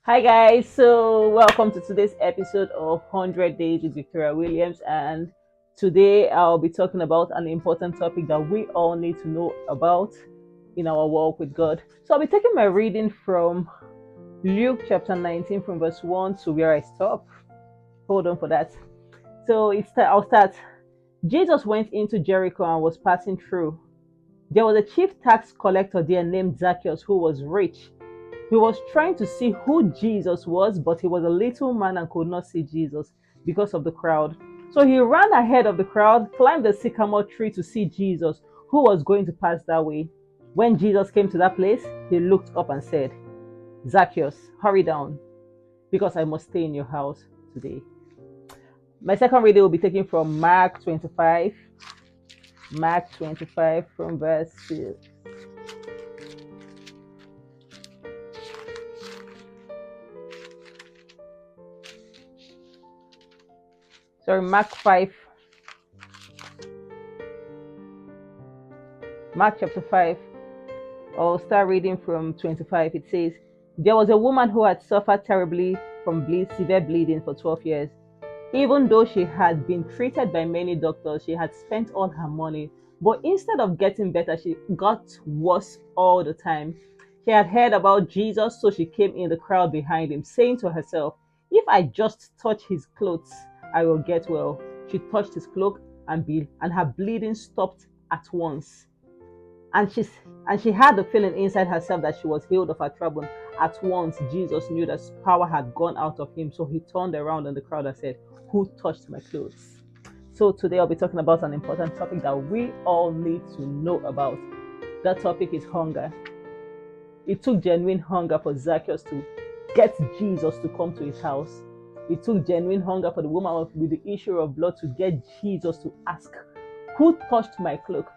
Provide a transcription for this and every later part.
Hi guys, so welcome to today's episode of 100 Days with Victoria Williams. And today I'll be talking about an important topic that we all need to know about in our walk with God. So I'll be taking my reading from Luke chapter 19 from verse 1 to where I stop. Hold on for that. I'll start. Jesus went into Jericho and was passing through. There was a chief tax collector there named Zacchaeus who was rich. He was trying to see who Jesus was, but he was a little man and could not see Jesus because of the crowd. So he ran ahead of the crowd, climbed the sycamore tree to see Jesus, who was going to pass that way. When Jesus came to that place, he looked up and said, Zacchaeus, hurry down, because I must stay in your house today. My second reading will be taken from Mark 25. Mark 25 from verse 2. Sorry, Mark 5. Mark chapter 5. I'll start reading from 25. It says, There was a woman who had suffered terribly from severe bleeding for 12 years. Even though she had been treated by many doctors, she had spent all her money. But instead of getting better, she got worse all the time. She had heard about Jesus, so she came in the crowd behind him, saying to herself, If I just touch his clothes, I will get well. She touched his cloak and her bleeding stopped at once. And she had the feeling inside herself that she was healed of her trouble. At once, Jesus knew that power had gone out of him, so he turned around in the crowd and said, Who touched my clothes? So today I'll be talking about an important topic that we all need to know about. That topic is hunger. It took genuine hunger for Zacchaeus to get Jesus to come to his house. It took genuine hunger for the woman with the issue of blood to get Jesus to ask, Who touched my cloak?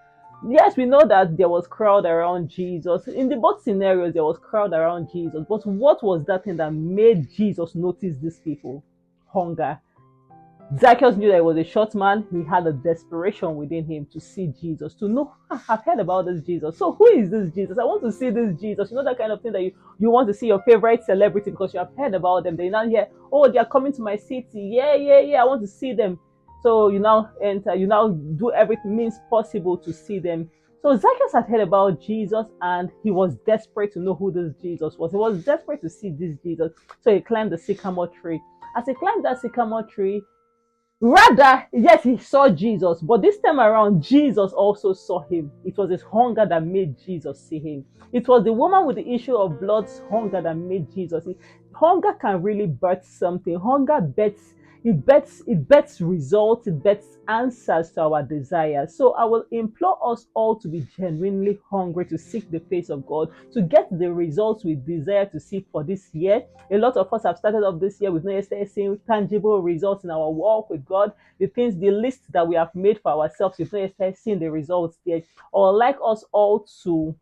Yes, we know that there was crowd around Jesus. In the both scenarios, there was crowd around Jesus. But what was that thing that made Jesus notice these people? Hunger. Zacchaeus knew that he was a short man. He had a desperation within him to see Jesus, to know, I've heard about this Jesus. So who is this Jesus? I want to see this Jesus. You know that kind of thing that you want to see your favorite celebrity because you have heard about them. They now hear, oh, they are coming to my city. Yeah, yeah, yeah. I want to see them. So you now enter, you now do everything means possible to see them. So Zacchaeus had heard about Jesus and he was desperate to know who this Jesus was. He was desperate to see this Jesus. So he climbed the sycamore tree. As he climbed that sycamore tree, rather, yes, he saw Jesus, but this time around, Jesus also saw him. It was his hunger that made Jesus see him. It was the woman with the issue of blood's hunger that made Jesus see. Hunger can really birth something. Hunger bets results, it bets answers to our desires. So I will implore us all to be genuinely hungry to seek the face of God, to get the results we desire to see for this year. A lot of us have started off this year with not yet seeing tangible results in our walk with God. The list that we have made for ourselves, we've not yet seen the results yet. Or like us all to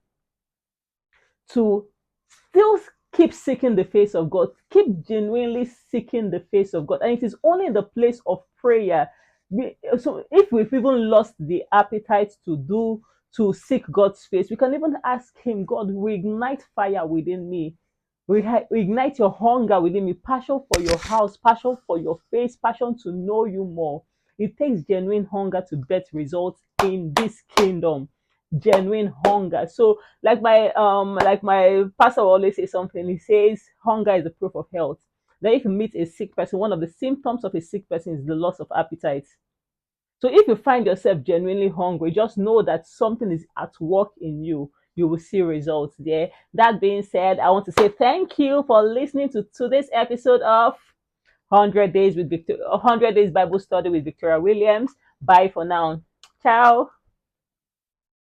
still keep seeking the face of God, keep genuinely seeking the face of God. And it is only in the place of prayer. So if we've even lost the appetite to seek God's face, we can even ask Him, God, reignite fire within me. Reignite your hunger within me, passion for your house, passion for your face, passion to know you more. It takes genuine hunger to get results in this kingdom. Genuine hunger. So like my pastor always says something. He says hunger is the proof of health. That if you meet a sick person, one of the symptoms of a sick person is the loss of appetite. So if you find yourself genuinely hungry, just know that something is at work in you. You will see results there. That being said, I want to say thank you for listening to today's episode of 100 Days with 100 Days Bible Study with Victoria Williams. Bye for now. Ciao.